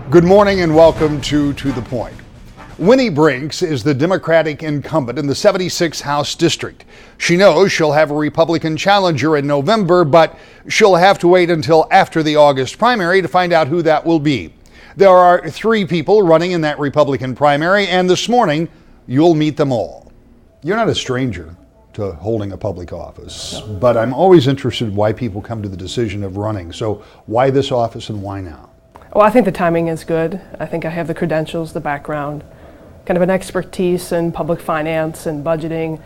Good morning and welcome to the Point. Winnie Brinks is the Democratic incumbent in the 76th House District. She knows she'll have a Republican challenger in November, but she'll have to wait until after the August primary to find out who that will be. There are 3 people running in that Republican primary, and this morning you'll meet them all. You're not a stranger to holding a public office, but I'm always interested in why people come to the decision of running. So why this office and why now? Well, I think the timing is good. I think I have the credentials, the background, kind of an expertise in public finance and budgeting,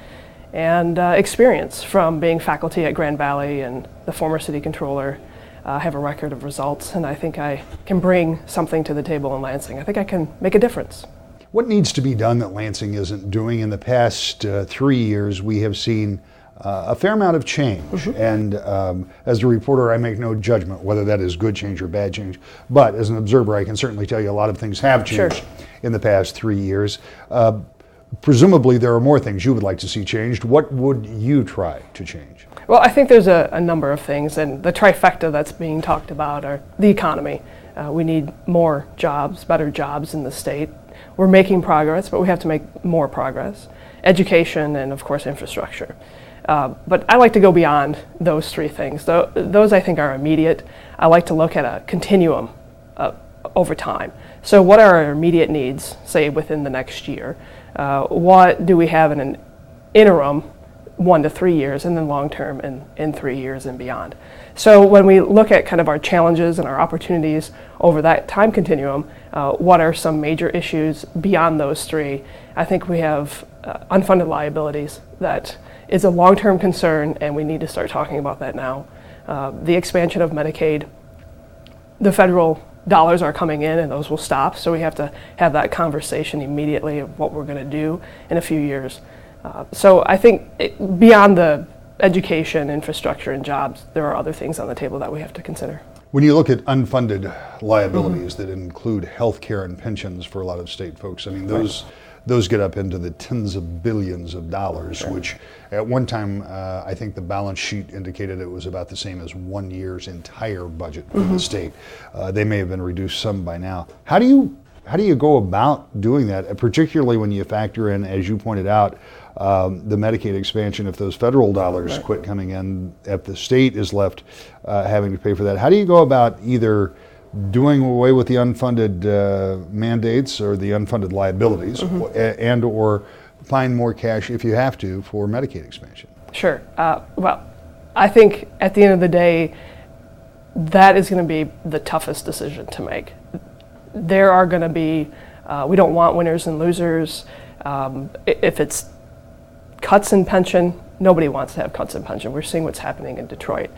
and experience from being faculty at Grand Valley and the former city controller. I have a record of results, and I think I can bring something to the table in Lansing. I think I can make a difference. What needs to be done that Lansing isn't doing? In the past 3 years, we have seen a fair amount of change. And as a reporter, I make no judgment whether that is good change or bad change. But as an observer, I can certainly tell you a lot of things have changed in the past 3 years. Presumably, there are more things you would like to see changed. What would you try to change? Well, I think there's a number of things, and the trifecta that's being talked about are the economy. We need more jobs, better jobs in the state. We're making progress, but we have to make more progress. Education and, of course, infrastructure. But I like to go beyond those 3 things. Those I think are immediate. I like to look at a continuum over time. So what are our immediate needs, say within the next year? What do we have in an interim, 1 to 3 years, and then long term in 3 years and beyond? So when we look at kind of our challenges and our opportunities over that time continuum, what are some major issues beyond those 3? I think we have unfunded liabilities that is a long-term concern, and we need to start talking about that now. The expansion of Medicaid, the federal dollars are coming in and those will stop, so we have to have that conversation immediately of what we're going to do in a few years. So I think beyond the education, infrastructure, and jobs, there are other things on the table that we have to consider. When you look at unfunded liabilities that include health care and pensions for a lot of state folks, I mean, those get up into the tens of billions of dollars, which at one time, I think the balance sheet indicated it was about the same as 1 year's entire budget for the state. They may have been reduced some by now. How do you go about doing that, particularly when you factor in, as you pointed out, the Medicaid expansion? If those federal dollars quit coming in, if the state is left having to pay for that, how do you go about either doing away with the unfunded mandates or the unfunded liabilities and or find more cash if you have to for Medicaid expansion? Sure. Well, I think at the end of the day, that is going to be the toughest decision to make. There are going to be, we don't want winners and losers. If it's cuts in pension, nobody wants to have cuts in pension. We're seeing what's happening in Detroit.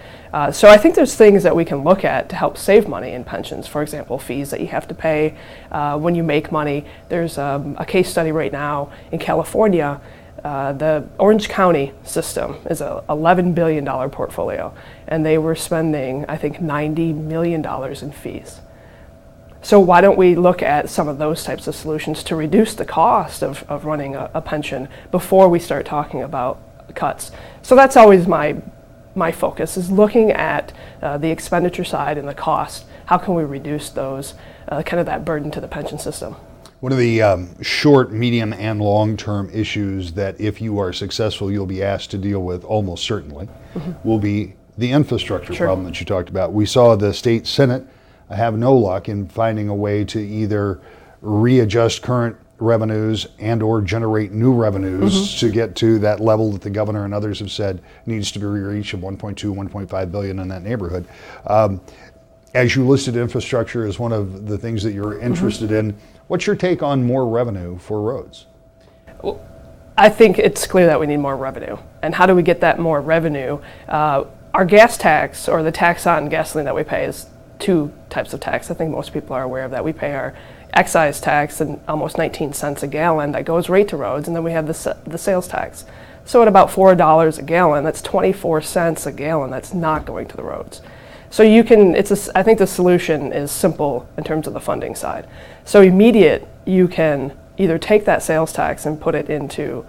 So I think there's things that we can look at to help save money in pensions. For example, fees that you have to pay when you make money. There's a case study right now in California. The Orange County system is a $11 billion portfolio, and they were spending, I think, $90 million in fees. So why don't we look at some of those types of solutions to reduce the cost of running a pension before we start talking about cuts? So that's always my focus, is looking at the expenditure side and the cost. How can we reduce those, kind of that burden to the pension system? One of the short, medium, and long-term issues that if you are successful you'll be asked to deal with almost certainly will be the infrastructure problem that you talked about. We saw the state Senate have no luck in finding a way to either readjust current revenues and or generate new revenues to get to that level that the governor and others have said needs to be reached of 1.2, 1.5 billion in that neighborhood. As you listed infrastructure as one of the things that you're interested in, what's your take on more revenue for roads? Well, I think it's clear that we need more revenue. And how do we get that more revenue? Our gas tax, or the tax on gasoline that we pay, is 2 types of tax. I think most people are aware of that. We pay our excise tax and almost 19 cents a gallon that goes right to roads, and then we have the sales tax. So at about $4 a gallon, that's 24 cents a gallon that's not going to the roads. So you can, I think the solution is simple in terms of the funding side. So immediate, you can either take that sales tax and put it into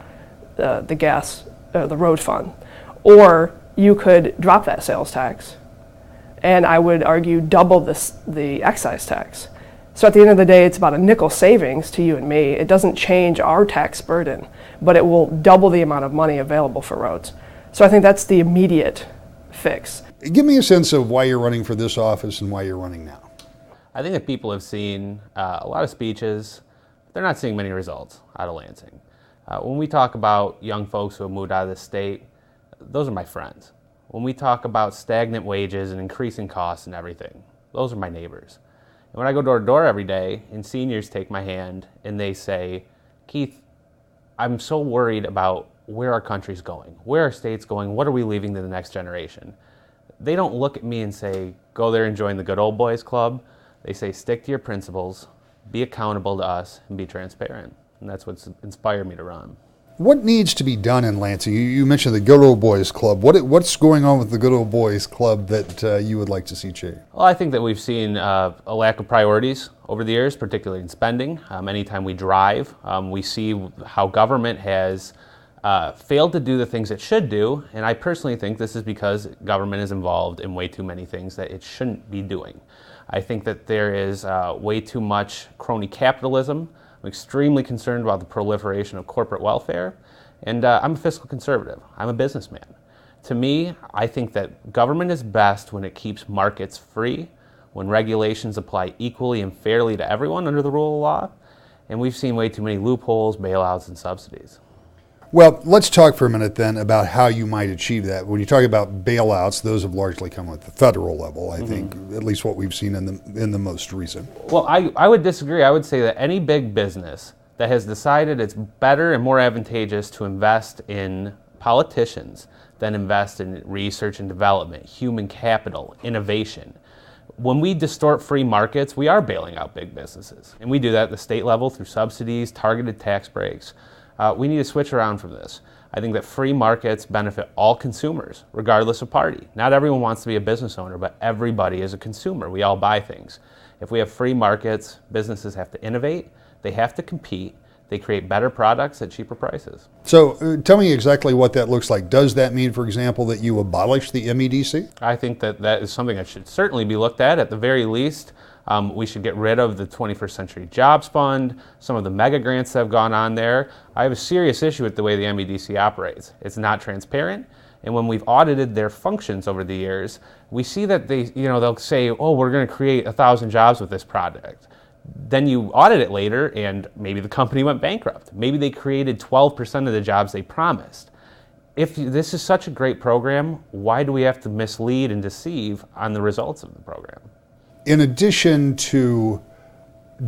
the road fund, or you could drop that sales tax, and I would argue double the excise tax. So at the end of the day, it's about a nickel savings to you and me. It doesn't change our tax burden, but it will double the amount of money available for roads. So I think that's the immediate fix. Give me a sense of why you're running for this office and why you're running now. I think that people have seen a lot of speeches. They're not seeing many results out of Lansing. When we talk about young folks who have moved out of the state, those are my friends. When we talk about stagnant wages and increasing costs and everything, those are my neighbors. And when I go door to door every day and seniors take my hand and they say, Keith, I'm so worried about where our country's going, where our state's going, what are we leaving to the next generation? They don't look at me and say, go there and join the good old boys club. They say, stick to your principles, be accountable to us, and be transparent. And that's what's inspired me to run. What needs to be done in Lansing? You mentioned the Good Old Boys Club. What's going on with the Good Old Boys Club that you would like to see change? Well, I think that we've seen a lack of priorities over the years, particularly in spending. Anytime we drive, we see how government has failed to do the things it should do, and I personally think this is because government is involved in way too many things that it shouldn't be doing. I think that there is way too much crony capitalism. I'm extremely concerned about the proliferation of corporate welfare, and I'm a fiscal conservative. I'm a businessman. To me, I think that government is best when it keeps markets free, when regulations apply equally and fairly to everyone under the rule of law, and we've seen way too many loopholes, bailouts, and subsidies. Well, let's talk for a minute then about how you might achieve that. When you talk about bailouts, those have largely come at the federal level, I think, at least what we've seen in the most recent. Well, I would disagree. I would say that any big business that has decided it's better and more advantageous to invest in politicians than invest in research and development, human capital, innovation. When we distort free markets, we are bailing out big businesses. And we do that at the state level through subsidies, targeted tax breaks. We need to switch around from this. I think that free markets benefit all consumers, regardless of party. Not everyone wants to be a business owner, but everybody is a consumer. We all buy things. If we have free markets, businesses have to innovate, they have to compete, they create better products at cheaper prices. So tell me exactly what that looks like. Does that mean, for example, that you abolish the MEDC? I think that that is something that should certainly be looked at the very least. We should get rid of the 21st Century Jobs Fund, some of the mega grants that have gone on there. I have a serious issue with the way the MEDC operates. It's not transparent, and when we've audited their functions over the years, we see that they'll say, oh, we're going to create 1,000 jobs with this project. Then you audit it later, and maybe the company went bankrupt. Maybe they created 12% of the jobs they promised. If this is such a great program, why do we have to mislead and deceive on the results of the program? In addition to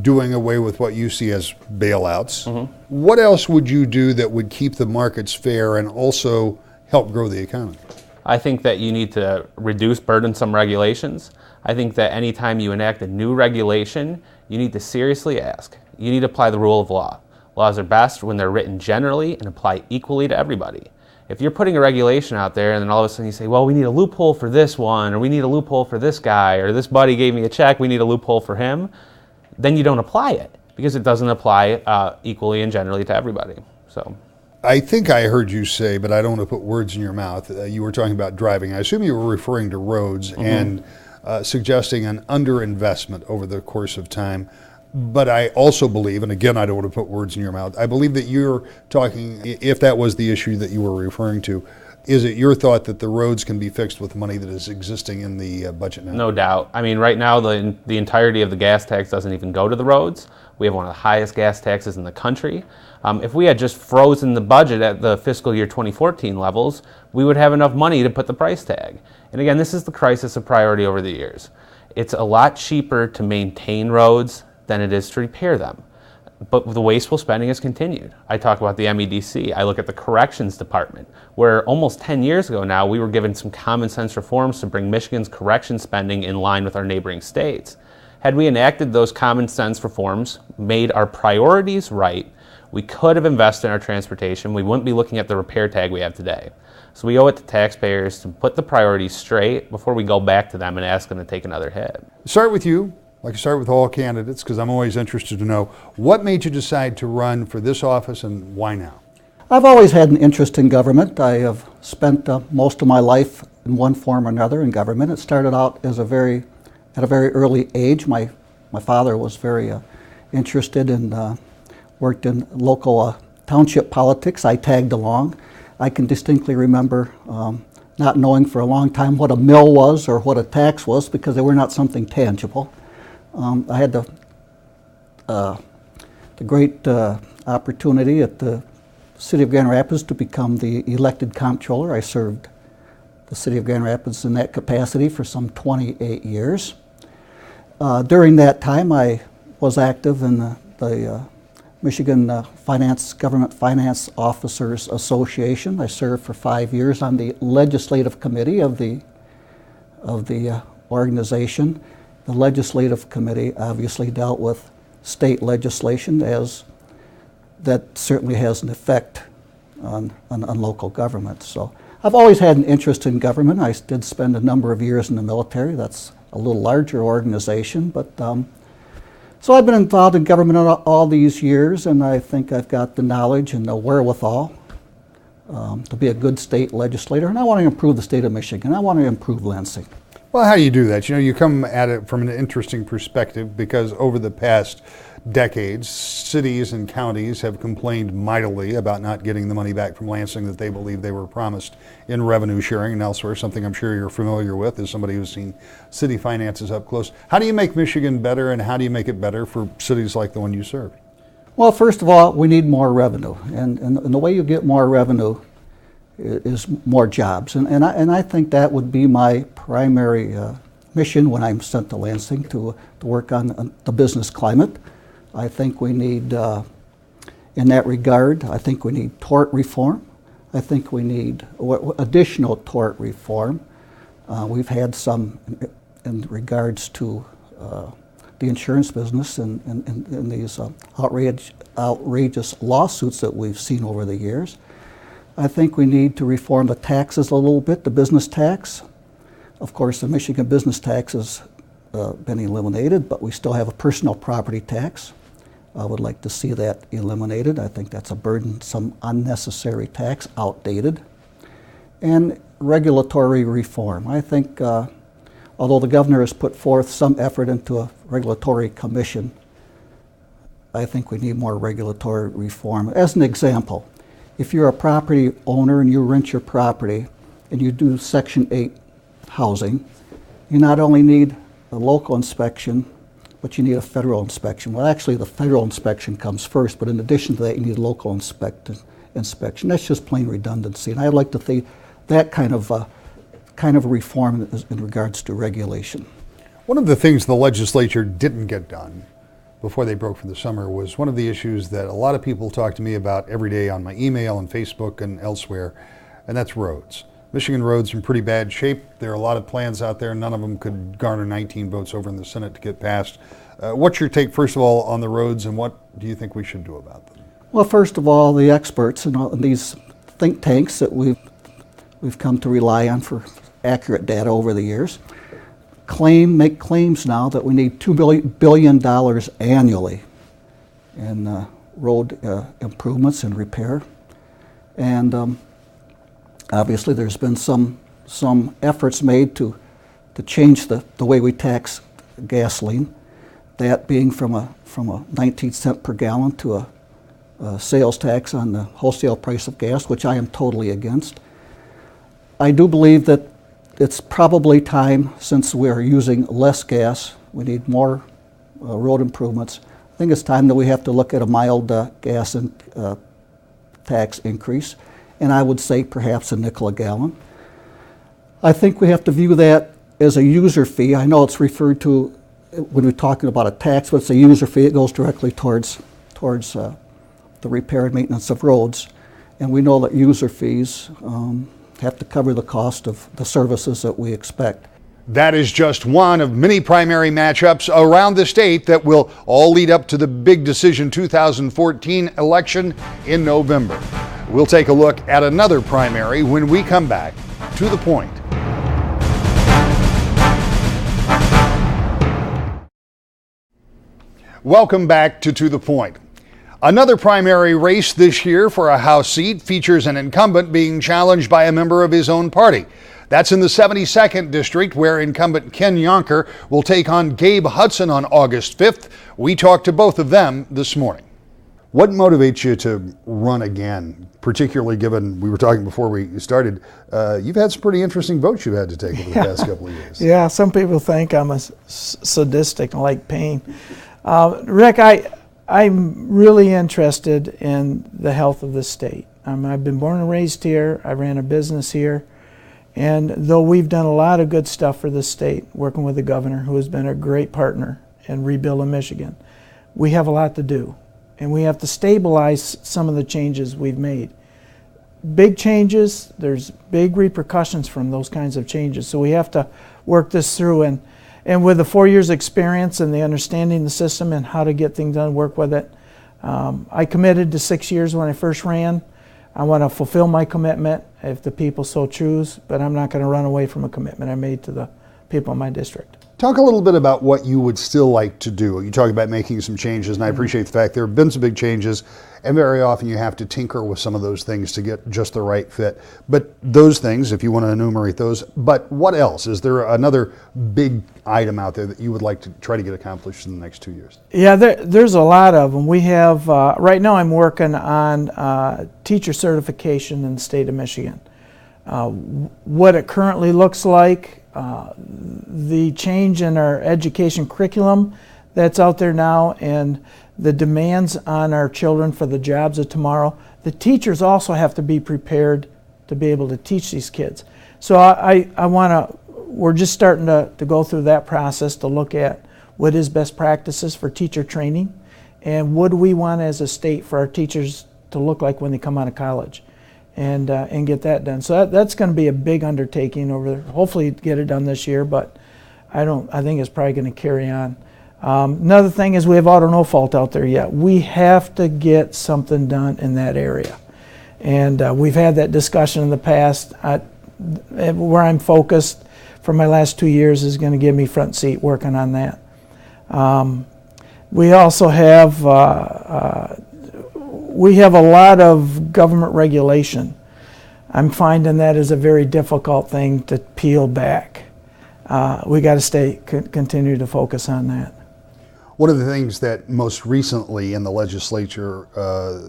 doing away with what you see as bailouts, what else would you do that would keep the markets fair and also help grow the economy? I think that you need to reduce burdensome regulations. I think that anytime you enact a new regulation, you need to seriously ask. You need to apply the rule of law. Laws are best when they're written generally and apply equally to everybody. If you're putting a regulation out there and then all of a sudden you say, well, we need a loophole for this one, or we need a loophole for this guy, or this buddy gave me a check, we need a loophole for him, then you don't apply it because it doesn't apply equally and generally to everybody. So, I think I heard you say, but I don't want to put words in your mouth, you were talking about driving. I assume you were referring to roads and suggesting an underinvestment over the course of time. But I also believe, and again, I don't want to put words in your mouth, I believe that you're talking, if that was the issue that you were referring to, is it your thought that the roads can be fixed with money that is existing in the budget now? No doubt. I mean, right now, the entirety of the gas tax doesn't even go to the roads. We have one of the highest gas taxes in the country. If we had just frozen the budget at the fiscal year 2014 levels, we would have enough money to put the price tag. And again, this is the crisis of priority over the years. It's a lot cheaper to maintain roads than it is to repair them. But the wasteful spending has continued. I talk about the MEDC. I look at the corrections department, where almost 10 years ago now, we were given some common sense reforms to bring Michigan's correction spending in line with our neighboring states. Had we enacted those common sense reforms, made our priorities right, we could have invested in our transportation. We wouldn't be looking at the repair tag we have today. So we owe it to taxpayers to put the priorities straight before we go back to them and ask them to take another hit. Start with you. Like I start with all candidates, because I'm always interested to know what made you decide to run for this office and why now? I've always had an interest in government. I have spent most of my life in one form or another in government. It started out at a very early age. My My father was very interested and worked in local township politics. I tagged along. I can distinctly remember not knowing for a long time what a mill was or what a tax was because they were not something tangible. I had the great opportunity at the City of Grand Rapids to become the elected comptroller. I served the City of Grand Rapids in that capacity for some 28 years. During that time, I was active in the Michigan Government Finance Officers Association. I served for 5 years on the legislative committee of the organization. The legislative committee obviously dealt with state legislation, as that certainly has an effect on local government. So I've always had an interest in government. I did spend a number of years in the military. That's a little larger organization, but so I've been involved in government all these years, and I think I've got the knowledge and the wherewithal to be a good state legislator, and I want to improve the state of Michigan. I want to improve Lansing. Well, how do you do that? You know, you come at it from an interesting perspective because over the past decades, cities and counties have complained mightily about not getting the money back from Lansing that they believe they were promised in revenue sharing and elsewhere, something I'm sure you're familiar with as somebody who's seen city finances up close. How do you make Michigan better, and how do you make it better for cities like the one you serve? Well, first of all, we need more revenue, and the way you get more revenue is more jobs, and I think that would be my primary mission when I'm sent to Lansing to work on the business climate. I think we need, in that regard, I think we need tort reform. I think we need additional tort reform. We've had some in regards to the insurance business and these outrageous lawsuits that we've seen over the years. I think we need to reform the taxes a little bit, the business tax. Of course, the Michigan business tax has been eliminated, but we still have a personal property tax. I would like to see that eliminated. I think that's a burdensome, unnecessary tax, outdated. And regulatory reform. I think, although the governor has put forth some effort into a regulatory commission, I think we need more regulatory reform. As an example, if you're a property owner and you rent your property and you do Section 8 housing, you not only need a local inspection, but you need a federal inspection. Well, actually, the federal inspection comes first, but in addition to that, you need a local inspection. That's just plain redundancy, and I'd like to see that kind of reform in regards to regulation. One of the things the legislature didn't get done before they broke for the summer was one of the issues that a lot of people talk to me about every day on my email and Facebook and elsewhere, and that's roads. Michigan roads are in pretty bad shape. There are a lot of plans out there. None of them could garner 19 votes over in the Senate to get passed. What's your take, first of all, on the roads, and what do you think we should do about them? Well, first of all, the experts and these think tanks that we've come to rely on for accurate data over the years make claims now that we need $2 billion annually in road improvements and repair. And obviously there's been some efforts made to change the way we tax gasoline, that being from a 19 cent per gallon to a sales tax on the wholesale price of gas, which I am totally against. I do believe that it's probably time, since we're using less gas, we need more road improvements. I think it's time that we have to look at a mild gas tax increase, and I would say perhaps a nickel a gallon. I think we have to view that as a user fee. I know it's referred to when we're talking about a tax, but it's a user fee. It goes directly towards the repair and maintenance of roads, and we know that user fees have to cover the cost of the services that we expect. That is just one of many primary matchups around the state that will all lead up to the big decision 2014 election in November. We'll take a look at another primary when we come back to The Point. Welcome back to The Point. Another primary race this year for a House seat features an incumbent being challenged by a member of his own party. That's in the 72nd District, where incumbent Ken Yonker will take on Gabe Hudson on August 5th. We talked to both of them this morning. What motivates you to run again, particularly given, we were talking before we started, you've had some pretty interesting votes you've had to take over the past couple of years. Yeah, some people think I'm a sadistic and like pain. Rick, I'm really interested in the health of this state. I've been born and raised here. I ran a business here. And though we've done a lot of good stuff for this state, working with the governor, who has been a great partner in rebuilding Michigan, we have a lot to do. And we have to stabilize some of the changes we've made. Big changes, there's big repercussions from those kinds of changes. So we have to work this through. And with the 4 years experience and the understanding the system and how to get things done, work with it. I committed to 6 years when I first ran. I want to fulfill my commitment if the people so choose, but I'm not going to run away from a commitment I made to the people in my district. Talk a little bit about what you would still like to do. You talk about making some changes, and I appreciate the fact there have been some big changes, and very often you have to tinker with some of those things to get just the right fit. But those things, if you want to enumerate those, but what else? Is there another big item out there that you would like to try to get accomplished in the next 2 years? Yeah, there's a lot of them. We have, right now I'm working on teacher certification in the state of Michigan. What it currently looks like, the change in our education curriculum that's out there now, and the demands on our children for the jobs of tomorrow. The teachers also have to be prepared to be able to teach these kids. So we're just starting to go through that process to look at what is best practices for teacher training, and what do we want as a state for our teachers to look like when they come out of college. And get that done. So that's going to be a big undertaking over there. Hopefully get it done this year, but I think it's probably going to carry on. Another thing is we have auto no fault out there yet. We have to get something done in that area. And we've had that discussion in the past. Where I'm focused for my last 2 years is going to give me front seat working on that. We also have a lot of government regulation. I'm finding that is a very difficult thing to peel back. We got to continue to focus on that. One of the things that most recently in the legislature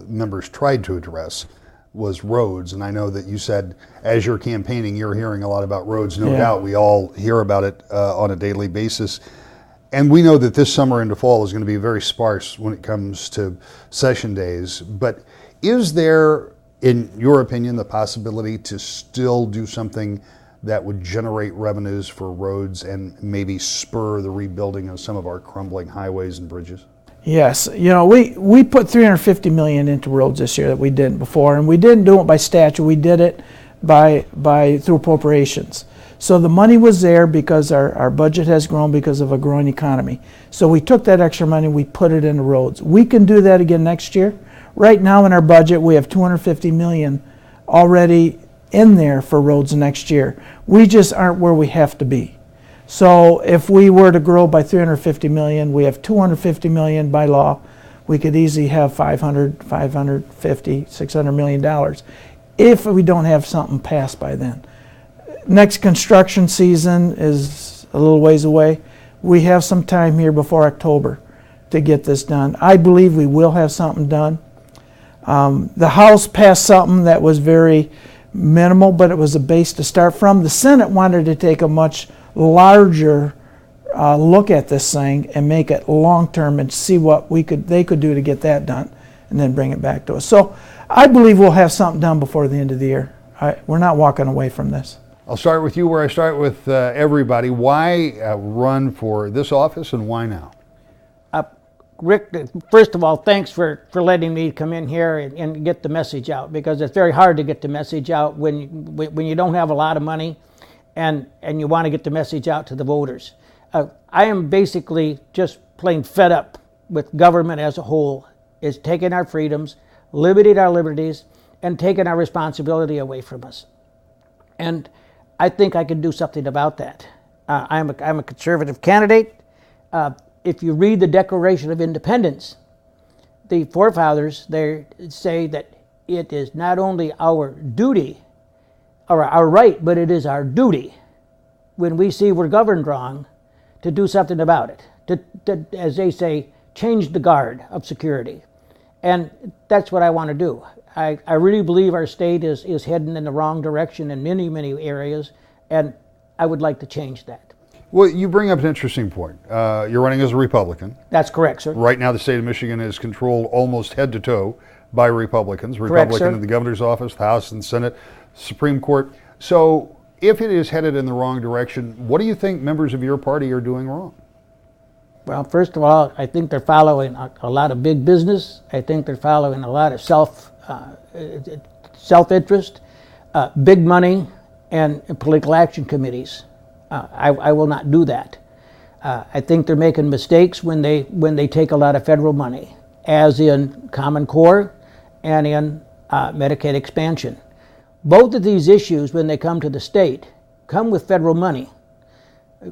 members tried to address was roads, and I know that you said as you're campaigning you're hearing a lot about roads. No doubt we all hear about it on a daily basis. And we know that this summer into fall is going to be very sparse when it comes to session days. But is there, in your opinion, the possibility to still do something that would generate revenues for roads and maybe spur the rebuilding of some of our crumbling highways and bridges? Yes, we put $350 million into roads this year that we didn't before, and we didn't do it by statute. We did it through appropriations. So the money was there because our budget has grown because of a growing economy. So we took that extra money, we put it into roads. We can do that again next year. Right now in our budget, we have $250 million already in there for roads next year. We just aren't where we have to be. So if we were to grow by $350 million, we have $250 million by law. We could easily have $550, $600 million if we don't have something passed by then. Next construction season is a little ways away. We have some time here before October to get this done. I believe we will have something done. The House passed something that was very minimal, but it was a base to start from. The Senate wanted to take a much larger look at this thing and make it long-term and see what they could do to get that done and then bring it back to us. So I believe we'll have something done before the end of the year. We're not walking away from this. I'll start with you where I start with everybody. Why run for this office and why now? Rick, first of all, thanks for letting me come in here and get the message out, because it's very hard to get the message out when you don't have a lot of money and you want to get the message out to the voters. I am basically just plain fed up with government as a whole. Is taking our freedoms, limiting our liberties, and taking our responsibility away from us. And I think I can do something about that. I'm a conservative candidate. If you read the Declaration of Independence, the forefathers they say that it is not only our duty or our right, but it is our duty when we see we're governed wrong to do something about it. To, as they say, change the guard of security. And that's what I want to do. I really believe our state is heading in the wrong direction in many, many areas, and I would like to change that. Well, you bring up an interesting point. You're running as a Republican. That's correct, sir. Right now, the state of Michigan is controlled almost head to toe by Republicans. Correct, Republican sir. in the governor's office, the House and Senate, Supreme Court. So if it is headed in the wrong direction, what do you think members of your party are doing wrong? Well, first of all, I think they're following a lot of big business. I think they're following a lot of self-interest, big money, and political action committees. I will not do that. I think they're making mistakes when they take a lot of federal money, as in Common Core and in Medicaid expansion. Both of these issues, when they come to the state, come with federal money.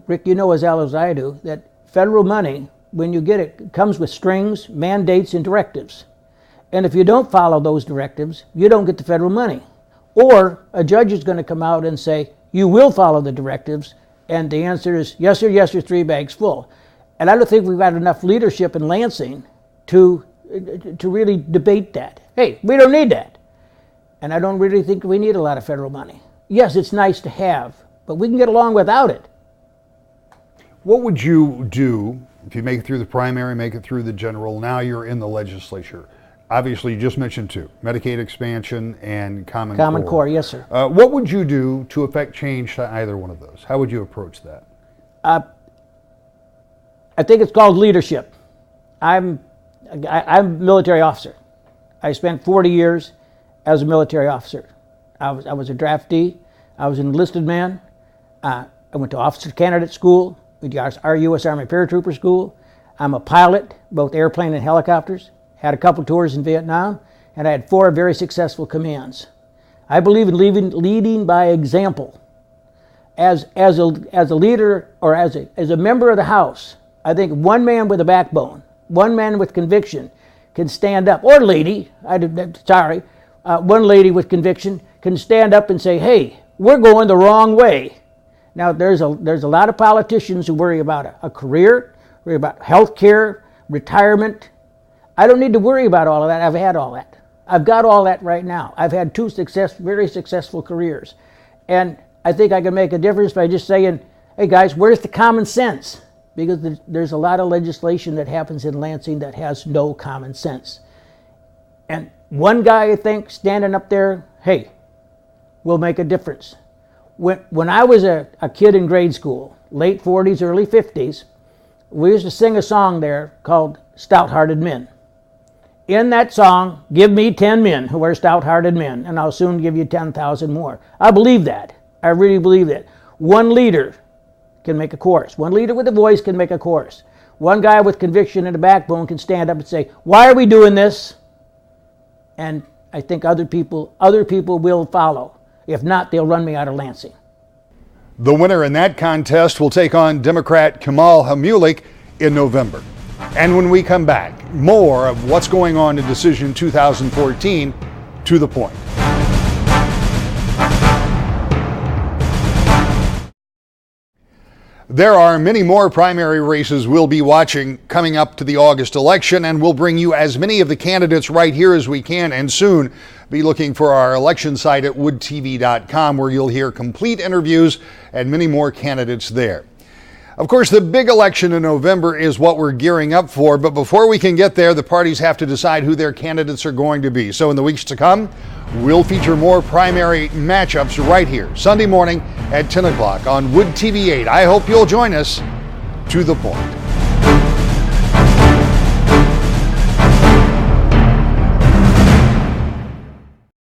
Rick, you know as well as I do that federal money, when you get it, comes with strings, mandates, and directives. And if you don't follow those directives, you don't get the federal money. Or a judge is going to come out and say, you will follow the directives, and the answer is yes sir, 3 bags full. And I don't think we've got enough leadership in Lansing to really debate that. Hey, we don't need that. And I don't really think we need a lot of federal money. Yes, it's nice to have, but we can get along without it. What would you do if you make it through the primary, make it through the general, now you're in the legislature? Obviously, you just mentioned two, Medicaid expansion and Common Core. Common Core, yes, sir. What would you do to affect change to either one of those? How would you approach that? I think it's called leadership. I'm a military officer. I spent 40 years as a military officer. I was a draftee. I was an enlisted man. I went to officer candidate school, our U.S. Army paratrooper school. I'm a pilot, both airplane and helicopters. Had a couple tours in Vietnam, and I had 4 very successful commands. I believe in leading by example. As a leader or as a member of the House, I think one man with a backbone, one man with conviction can stand up, or lady, one lady with conviction can stand up and say, hey, we're going the wrong way. Now, there's a lot of politicians who worry about a career, worry about health care, retirement. I don't need to worry about all of that. I've had all that. I've got all that right now. I've had 2 very successful careers. And I think I can make a difference by just saying, hey guys, where's the common sense? Because there's a lot of legislation that happens in Lansing that has no common sense. And one guy, I think, standing up there, hey, will make a difference. When I was a kid in grade school, late 40s, early 50s, we used to sing a song there called Stout-Hearted Men. In that song, give me 10 men who are stout-hearted men, and I'll soon give you 10,000 more. I believe that. I really believe that. One leader can make a chorus. One leader with a voice can make a chorus. One guy with conviction and a backbone can stand up and say, why are we doing this? And I think other people will follow. If not, they'll run me out of Lansing. The winner in that contest will take on Democrat Kamal Hamulik in November. And when we come back, more of what's going on in Decision 2014 to the point. There are many more primary races we'll be watching coming up to the August election, and we'll bring you as many of the candidates right here as we can, and soon be looking for our election site at woodtv.com, where you'll hear complete interviews and many more candidates there. Of course, the big election in November is what we're gearing up for, but before we can get there, the parties have to decide who their candidates are going to be. So in the weeks to come, we'll feature more primary matchups right here, Sunday morning at 10 o'clock on Wood TV 8. I hope you'll join us. To the point.